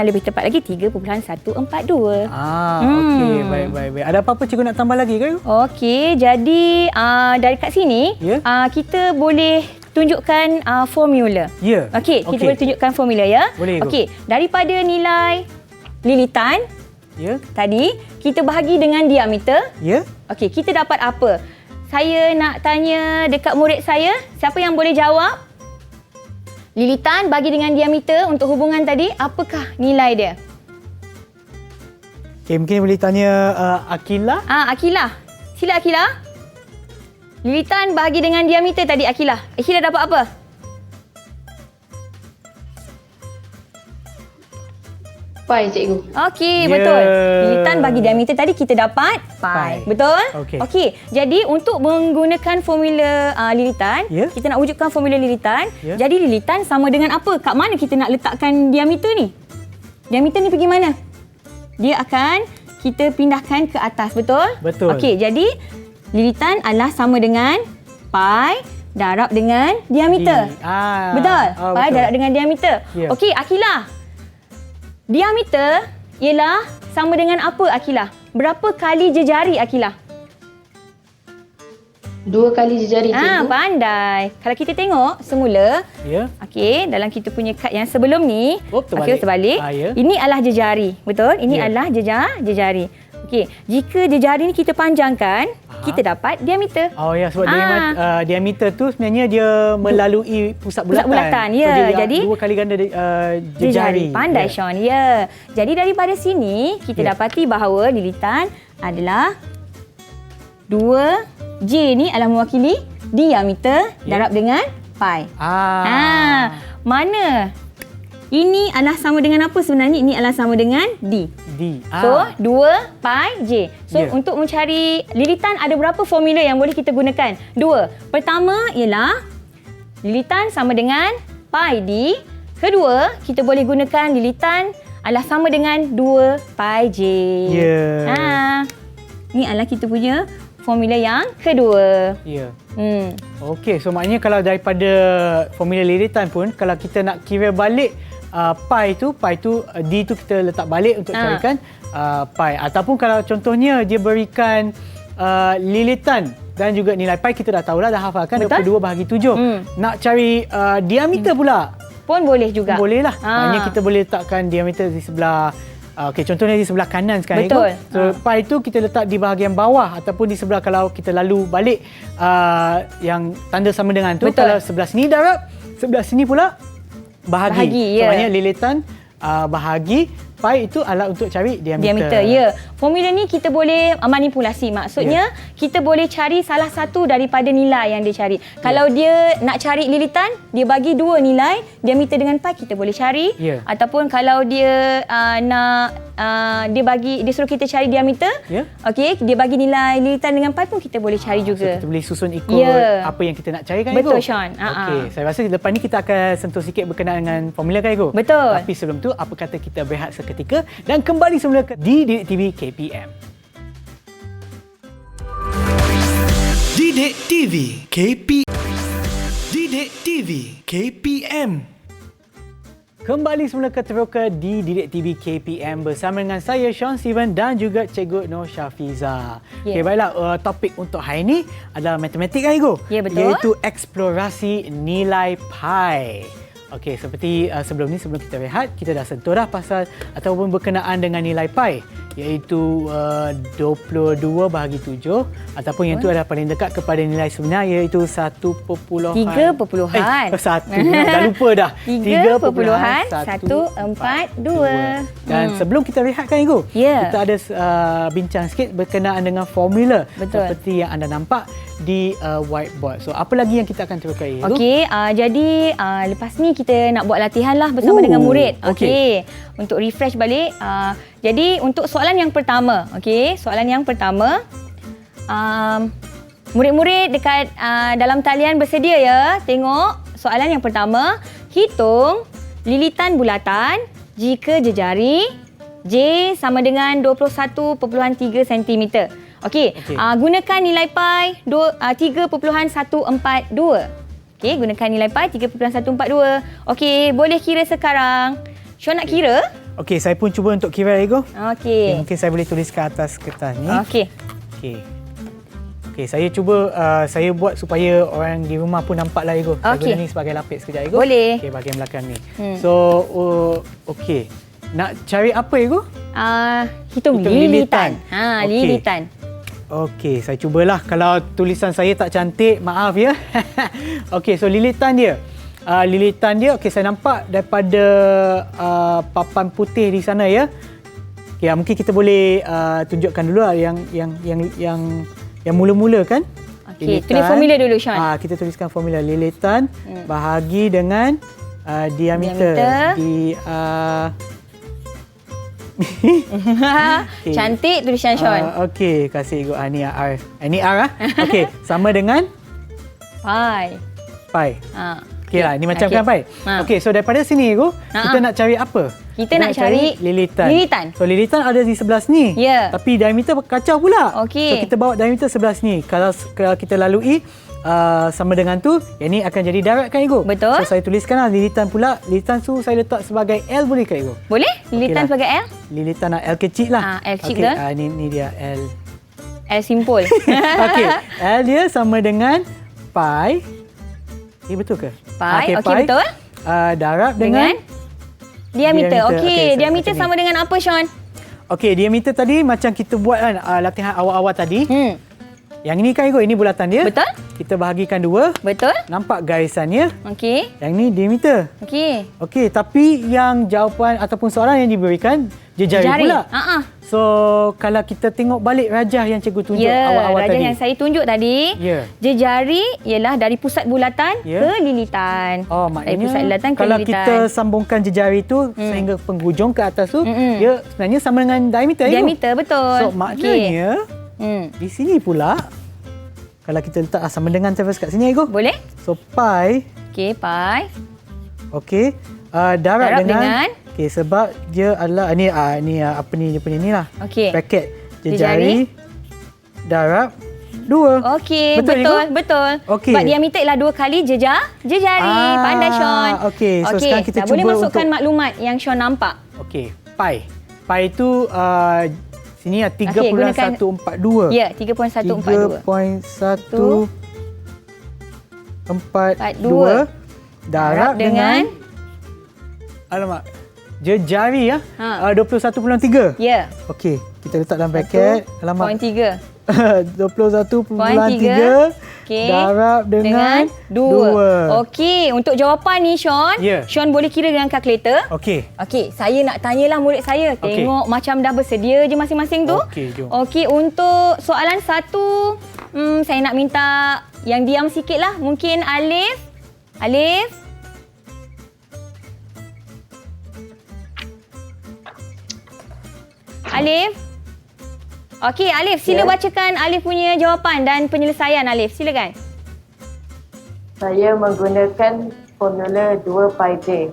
Lebih tepat lagi 3.142. Okey, baik. Ada apa-apa cikgu nak tambah lagi ke? Okey, jadi dari kat sini kita boleh tunjukkan formula. Okey, kita boleh tunjukkan formula ya. Okey, daripada nilai lilitan tadi kita bahagi dengan diameter. Okey, kita dapat apa? Saya nak tanya dekat murid saya, siapa yang boleh jawab? Lilitan bagi dengan diameter untuk hubungan tadi, apakah nilai dia? Okay, mungkin boleh tanya Akilah. Akilah. Sila Akilah. Lilitan bagi dengan diameter tadi Akilah. Akilah dapat apa? Pi, cikgu. Okey, betul. Lilitan bagi diameter tadi kita dapat pi. Betul? Okey. Jadi untuk menggunakan formula lilitan, kita nak wujudkan formula lilitan. Jadi lilitan sama dengan apa? Kat mana kita nak letakkan diameter ni? Diameter ni pergi mana? Dia akan kita pindahkan ke atas, betul? Betul. Okey, jadi lilitan adalah sama dengan pi darab dengan diameter. Betul? Pi darab dengan diameter. Okey, Akilah. Diameter ialah sama dengan apa Akilah? Berapa kali jejari Akilah? 2 kali jejari, cikgu. Pandai. Kalau kita tengok semula, okey, dalam kita punya kad yang sebelum ni, terbalik. Ini adalah jejari, betul? Ini adalah jejari. Okey, jika jejari ni kita panjangkan, kita dapat diameter. Sebab diameter tu sebenarnya dia melalui pusat bulatan. Jadi 2 kali ganda jejari. Pandai Sean. Jadi daripada sini kita dapati bahawa lilitan adalah 2J ni adalah mewakili diameter darab dengan pi. Mana? Ini adalah sama dengan apa sebenarnya? Ini adalah sama dengan D. So, 2 pi J. So, untuk mencari lilitan ada berapa formula yang boleh kita gunakan? 2. Pertama ialah lilitan sama dengan pi D. kedua, kita boleh gunakan lilitan adalah sama dengan 2 pi j. Ni adalah kita punya formula yang kedua. Okey, so maknanya kalau daripada formula lilitan pun, kalau kita nak kira balik pi tu d tu kita letak balik untuk carikan pi. Ataupun kalau contohnya dia berikan lilitan dan juga nilai pi, kita dah tahulah, dah hafalkan 22/7. Nak cari diameter pula pun boleh juga. Boleh lah. Maknanya kita boleh letakkan diameter di sebelah okey, contohnya di sebelah kanan sekarang. Betul. So pi tu kita letak di bahagian bawah ataupun di sebelah, kalau kita lalu balik yang tanda sama dengan tu. Betul. Kalau sebelah sini darab, sebelah sini pula bahagi. So maknanya lilitan bahagi pi itu adalah untuk cari diameter. Ya. Formula ni kita boleh manipulasi. Maksudnya kita boleh cari salah satu daripada nilai yang dia cari. Kalau dia nak cari lilitan, dia bagi 2 nilai, diameter dengan pi kita boleh cari. Ataupun kalau dia dia suruh kita cari diameter, okey, dia bagi nilai lilitan dengan pi pun kita boleh cari juga. So kita boleh susun ikut apa yang kita nak cari kan, Betul, Ego? Sean. Okey, saya rasa lepas ni kita akan sentuh sikit berkenaan dengan formula kan, Ego? Betul. Tapi sebelum tu, apa kata kita berehat seketika dan kembali semula ke Didik TV KPM. Didik TV KPM. Didik TV KPM. Kembali semula ke Teroka di Didik TV KPM bersama dengan saya Sean Steven dan juga Cikgu Nur Syafiza. Okey, baiklah, topik untuk hari ini adalah matematik kan, Ego? Ya, betul. Iaitu eksplorasi nilai pi. Okey, seperti sebelum kita rehat, kita dah sentuh dah pasal ataupun berkenaan dengan nilai pi, iaitu 22/7 ataupun yang tu adalah paling dekat kepada nilai sebenar, iaitu 1. 3. Dah lupa dah. 3.142. Dan sebelum kita rehatkan, Ego, kita ada bincang sikit berkenaan dengan formula. Seperti yang anda nampak di whiteboard. So apa lagi yang kita akan teruskan, Ego? Okey, jadi lepas ni kita nak buat latihan lah bersama dengan murid. Okey. Untuk refresh balik. Jadi untuk soalan yang pertama, soalan yang pertama, murid-murid dekat dalam talian bersedia ya. Tengok soalan yang pertama. Hitung lilitan bulatan jika jejari J sama dengan 21.3 cm. Okey, gunakan nilai pi 3.142. Okey, gunakan nilai pi 3.142. Okey, boleh kira sekarang. Sean nak kira? Okey, saya pun cuba untuk kira, Ego. Okey. Mungkin saya boleh tuliskan atas kertas ni. Okey. Okey, saya cuba saya buat supaya orang di rumah pun nampaklah, Ego. Saya guna ni sebagai lapis sekejap, Ego. Boleh. Okey, bahagian belakang ni. So, okey. Nak cari apa, Ego? Hitung lilitan. Lilitan. Okey, saya cubalah. Kalau tulisan saya tak cantik, maaf ya. Okey, so lilitan dia. Okey, saya nampak daripada papan putih di sana ya. Okay, mungkin kita boleh tunjukkan dulu yang mula-mula kan. Okey, tulis formula dulu, Sean. Kita tuliskan formula lilitan bahagi dengan diameter. Cantik tulisan Sean. Okey, kasih Ego. Ni R. Ini R. Okey, sama dengan pi. Okeylah, ni macam kan pi. Okey, so daripada sini, Ego, kita nak cari apa? Kita nak cari lilitan. So lilitan ada di sebelah sini. Tapi diameter kacau pula. Okey. So kita bawa diameter sebelah sini. Kalau kita lalui sama dengan tu, yang ni akan jadi darat kan, Ego? Betul. So saya tuliskanlah lilitan pula. Lilitan tu saya letak sebagai L, boleh ke, Ego? Boleh. Lilitan sebagai L? Lilitan L kecil lah. L kecil betul. Ni dia L. L simpul. Okey. L dia sama dengan pi. Betul ke? Pi. Okey, betul. Darab dengan diameter. Okey, diameter sama dengan apa, Sean? Okey, diameter tadi macam kita buat kan latihan awal-awal tadi. Yang ini kan, Ego, ini bulatan dia. Betul. Kita bahagikan 2. Betul. Nampak garisannya. Okey. Yang ni diameter. Okey, tapi yang jawapan ataupun soalan yang diberikan jejari pula. So, kalau kita tengok balik rajah yang cikgu tunjuk awal-awal tadi. Rajah yang saya tunjuk tadi. Jejari ialah dari pusat bulatan ke lilitan. Maknanya dari pusat bulatan ke kalau lilitan. kita sambungkan jejari tu sehingga penghujung ke atas tu, dia sebenarnya sama dengan diameter. Diameter, betul. So, maknanya di sini pula, kalau kita letak sama dengan terus kat sini, Ego. Boleh. So, pi. Okey, pi. Okey. Darab Darab dengan, dengan? Okey, sebab dia adalah ni apa ni dia punya ni lah. Okey. Bracket. Jejari. Darab 2. Okey, Betul, betul. Okey. Sebab diameter ialah 2 kali jejari. Pandai Sean. Okey, so sekarang kita dah cuba boleh masukkan untuk maklumat yang Sean nampak. Okey, pi. Pi itu sini 3.142. Ya, 3.142. 3.142 darab dengan alamak. Jejari 21.3. Ya. Okey, kita letak dalam bracket. Alamak. 21.3. 21.3 darab dengan 2. Okey, untuk jawapan ni Sean, Sean boleh kira dengan kalkulator. Okey. Okey, saya nak tanyalah murid saya. Tengok macam dah bersedia je masing-masing tu. Okey, jom. Okey, untuk soalan 1, saya nak minta yang diam sikitlah. Mungkin Alif. Alif. Okey, Alif, sila bacakan Alif punya jawapan dan penyelesaian Alif. Silakan. Saya menggunakan formula 2 pi j.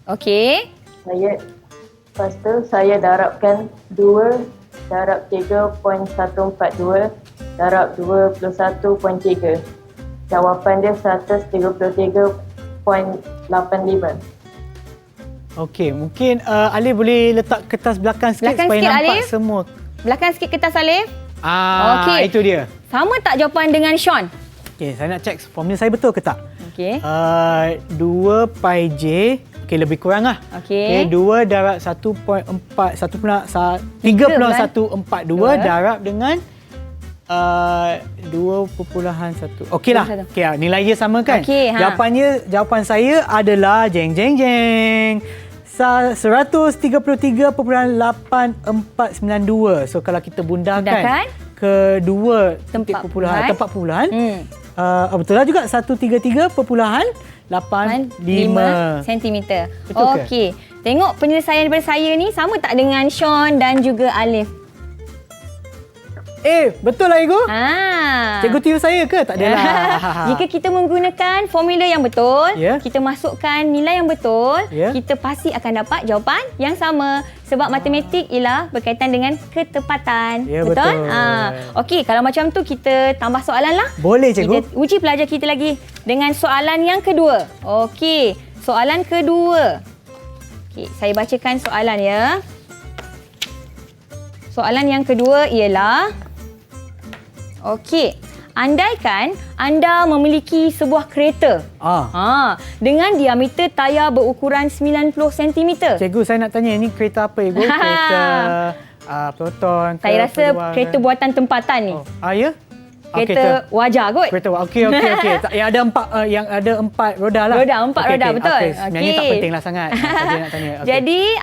Okey. Lepas tu saya darabkan 2 darab 3.142 darab 21.3. Jawapan dia 133.85. Okey, mungkin Alif boleh letak kertas belakang sikit Belakang supaya sikit, nampak Alif. semua. Belakang sikit kertas Alif. Okey. Itu dia. Sama tak jawapan dengan Sean? Okey, saya nak check formula saya betul ke tak? Okey. 2 pi j. Okey, lebih kurang lah. Okey. 2 darab 3.142 darab dengan 2.1. Okeylah. Okey, nilai dia sama kan? Okey, Jawapan saya adalah jeng jeng jeng. 133.8492. So kalau kita bundahkan ke dua tempat puluhan, betul lah juga 133.85 cm. Betul ke? Okey. Tengok penyelesaian daripada saya ni sama tak dengan Sean dan juga Alif? Betul lah Ego? Cikgu tiru saya ke? Tak adalah. Jika kita menggunakan formula yang betul, Ya. kita masukkan nilai yang betul, Ya. kita pasti akan dapat jawapan yang sama. Sebab matematik ialah berkaitan dengan ketepatan. Ya, betul? betul. Okey, kalau macam tu kita tambah soalan lah. Boleh cikgu. Kita uji pelajar kita lagi dengan soalan yang kedua. Okey, soalan kedua. Okey, saya bacakan soalan ya. Soalan yang kedua ialah, okey, andaikan anda memiliki sebuah kereta dengan diameter tayar berukuran 90 cm. Cikgu, saya nak tanya, ini kereta apa Ego? Kereta Proton ke? Saya rasa kereta buatan tempatan ni. Ya? Kereta wajar kot. Kereta okey. Yang ada 4 roda lah. Empat roda, betul. Okay. Sebenarnya tak pentinglah sangat. Saja nak tanya. Okay. Jadi,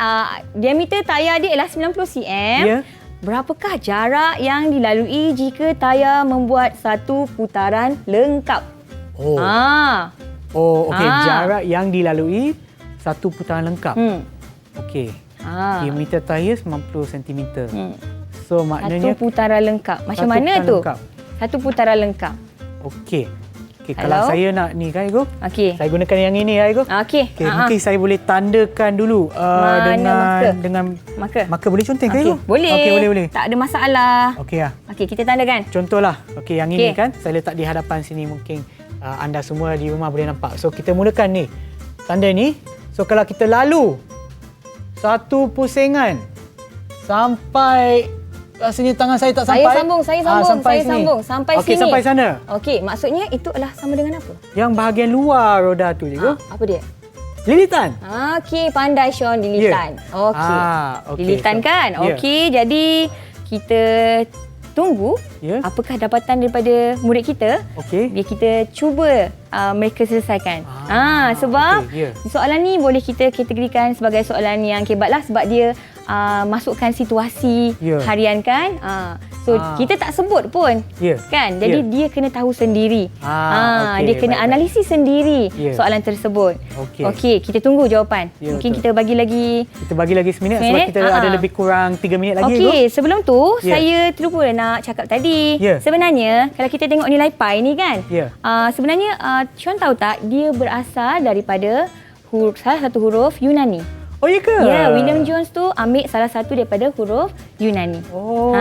diameter tayar dia ialah 90 cm. Ya. Berapakah jarak yang dilalui jika tayar membuat satu putaran lengkap? Okey. Jarak yang dilalui satu putaran lengkap. Okey. Diameter tayar 90 cm. So maknanya satu putaran lengkap. Macam mana tu? Satu putaran lengkap. Okey. Kalau saya nak ni kan Ego. Okey. Saya gunakan yang ini ya Ego. Okey. Mungkin saya boleh tandakan dulu dengan marker boleh conteng ke Ego? Boleh. Okey, boleh. Tak ada masalah. Okey lah. Okey, kita tandakan. Contohlah. Okey, yang ini kan saya letak di hadapan sini, mungkin anda semua di rumah boleh nampak. So kita mulakan ni. Tanda ni. So kalau kita lalu satu pusingan sampai, rasanya tangan saya tak sampai. Saya sambung. Sampai Okey, sini. sampai sana. Okey, maksudnya itu adalah sama dengan apa? Yang bahagian luar roda tu Cikgu. Apa dia? Lilitan. Okey, pandai Sean, lilitan. Okey. Lilitan kan? Okey, jadi kita tunggu apakah dapatan daripada murid kita. Okey. Biar kita cuba mereka selesaikan. Sebab soalan ni boleh kita kategorikan sebagai soalan yang kebat lah, sebab dia masukkan situasi harian kan. So kita tak sebut pun kan. Jadi dia kena tahu sendiri. Dia kena analisis sendiri soalan tersebut. Okey, kita tunggu jawapan. Mungkin kita bagi lagi seminit sebab kita ada lebih kurang 3 minit lagi. Okey, sebelum tu saya terlupa nak cakap tadi. Sebenarnya kalau kita tengok nilai pi ni kan, sebenarnya Sean tahu tak dia berasal daripada salah satu huruf Yunani. Oh, ya ke? Ya, William Jones tu ambil salah satu daripada huruf Yunani. Oh.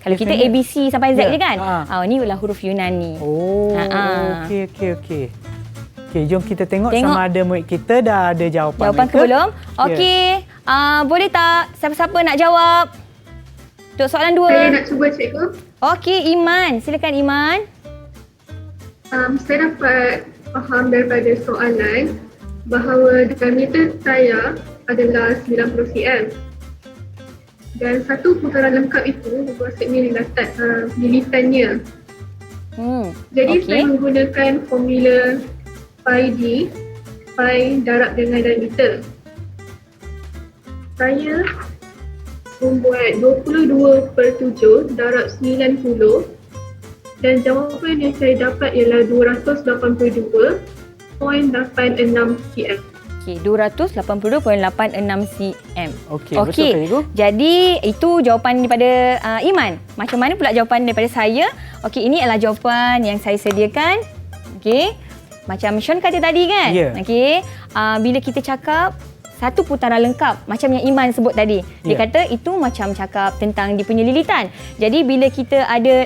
Kalau kita Biasanya- ABC sampai Z Ya, je kan? ha. Ni ialah huruf Yunani. Oh, okey. Okey, jom kita tengok sama ada murid kita dah ada jawapan Jawapan mereka. ke belum? Ya. Okey. Boleh tak siapa-siapa nak jawab? Untuk soalan 2. Saya nak cuba cikgu. Okey, Iman. Silakan Iman. Saya dapat faham daripada soalan bahawa diameter tayar adalah 90 cm. Dan satu putaran lengkap itu maksudnya lilitannya. Jadi okey. saya menggunakan formula pi d, pi darab dengan diameter. Saya membuat 22/7 darab 90 dan jawapan yang saya dapat ialah 282.86 cm. Okey, 282.86 cm. Okey, betul ke, Cikgu? Jadi itu jawapan daripada Iman. Macam mana pula jawapan daripada saya? Okey, ini adalah jawapan yang saya sediakan. Okey. Macam Sean kata tadi kan? Ya. Okey. Bila kita cakap satu putaran lengkap macam yang Iman sebut tadi. Dia Ya. kata itu macam cakap tentang dia punya lilitan. Jadi bila kita ada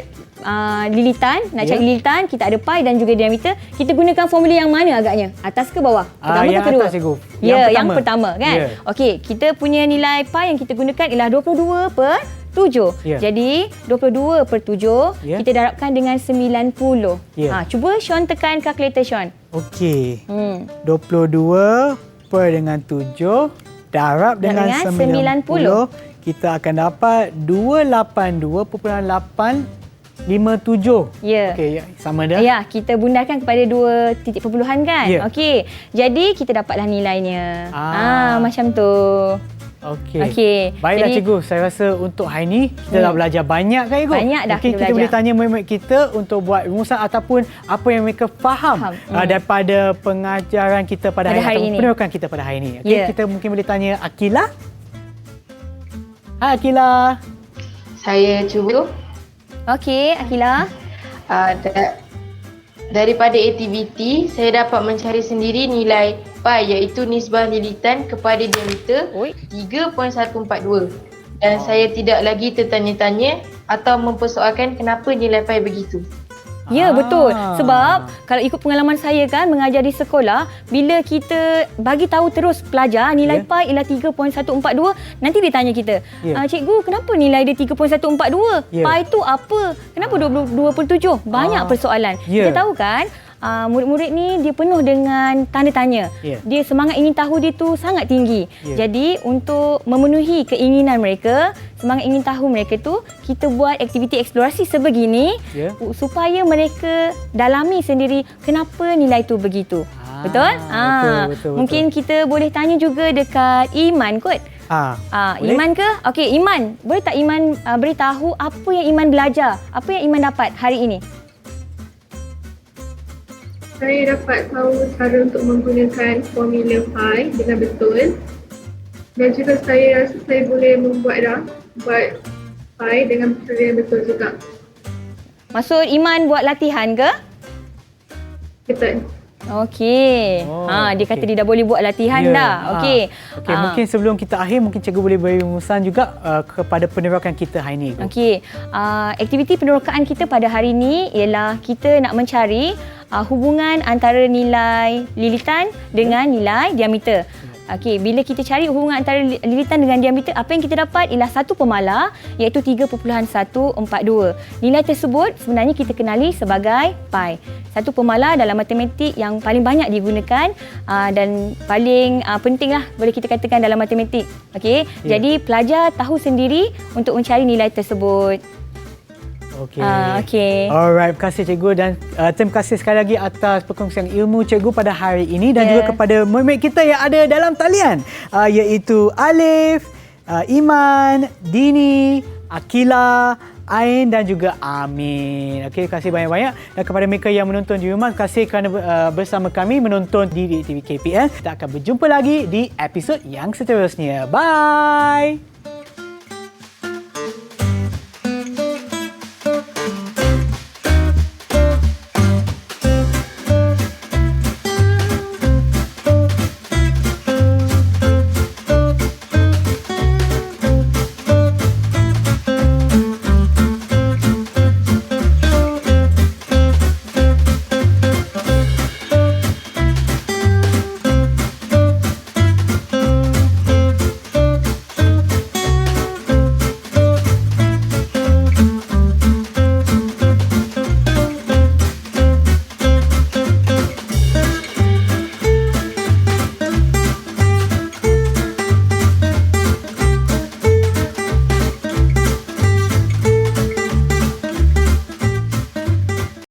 lilitan, nak cari lilitan, kita ada pi dan juga diameter, kita gunakan formula yang mana agaknya? Atas ke bawah? Pertama yang ke kedua? atas, Cikgu. Ya, yang pertama kan? Ya. Okey, kita punya nilai pi yang kita gunakan ialah 22/7. Ya. Jadi 22/7 Ya. kita darabkan dengan 90. Ya. Cuba Sean tekan kalkulator Sean. Okey. 22 per dengan 7 darab dengan 90. Kita akan dapat 282.857. Ya. Okey, sama dah. Ya, kita bundarkan kepada 2 titik perpuluhan kan? Ya. Okey. Jadi kita dapatlah nilainya. Macam tu. Okey. Okey. Baiklah, Jadi- Cikgu. Saya rasa untuk hari ini kita dah belajar banyak kan, Cikgu? Banyak dah Mungkin kita kita boleh belajar. tanya murid-murid kita untuk buat rumusan ataupun apa yang mereka faham daripada pengajaran kita pada hari hari ini. ini. Penerakan kita pada hari ini. Okey, Ya. kita mungkin boleh tanya Akila. Hai Akila. Saya cuba Okey, Akila. daripada aktiviti saya dapat mencari sendiri nilai pi iaitu nisbah lilitan kepada diameter 3.142 dan saya tidak lagi tertanya-tanya atau mempersoalkan kenapa nilai pi begitu. Ya, betul. Sebab kalau ikut pengalaman saya kan mengajar di sekolah, bila kita bagi tahu terus pelajar nilai pi ialah 3.142, nanti dia tanya kita, cikgu kenapa nilai dia 3.142? Pi tu apa? Kenapa 22/7? Banyak persoalan. Kita tahu kan, murid-murid ni dia penuh dengan tanda tanya. Dia semangat ingin tahu dia tu sangat tinggi. Jadi untuk memenuhi keinginan mereka, semangat ingin tahu mereka tu, kita buat aktiviti eksplorasi sebegini supaya mereka dalami sendiri kenapa nilai tu begitu. Betul? Betul. Mungkin kita boleh tanya juga dekat Iman kot. Boleh? Iman ke? Okey, Iman. Boleh tak Iman beritahu apa yang Iman belajar? Apa yang Iman dapat hari ini? Saya dapat tahu cara untuk menggunakan formula pi dengan betul. Dan juga saya rasa saya boleh buat pi dengan cara yang betul juga. Maksud Iman buat latihan ke? Betul. Okey. Dia kata dia dah boleh buat latihan dah. Okey. Okey, mungkin sebelum kita akhir, mungkin cikgu boleh beri rumusan juga kepada penerakan kita hari ini. Okey. Aktiviti penerokaan kita pada hari ini ialah kita nak mencari hubungan antara nilai lilitan dengan nilai diameter. Okey, bila kita cari hubungan antara lilitan dengan diameter, apa yang kita dapat ialah satu pemalar iaitu 3.142. Nilai tersebut sebenarnya kita kenali sebagai pi. Satu pemalar dalam matematik yang paling banyak digunakan dan paling pentinglah boleh kita katakan dalam matematik. Okey, jadi pelajar tahu sendiri untuk mencari nilai tersebut. Okey. Alright, terima kasih cikgu dan terima kasih sekali lagi atas perkongsian ilmu cikgu pada hari ini dan juga kepada murid-murid kita yang ada dalam talian iaitu Alif, Iman, Dini, Akila, Ain dan juga Amin. Okey, terima kasih banyak-banyak dan kepada mereka yang menonton di rumah, terima kasih kerana bersama kami menonton di TV KPM. Kita akan berjumpa lagi di episod yang seterusnya. Bye.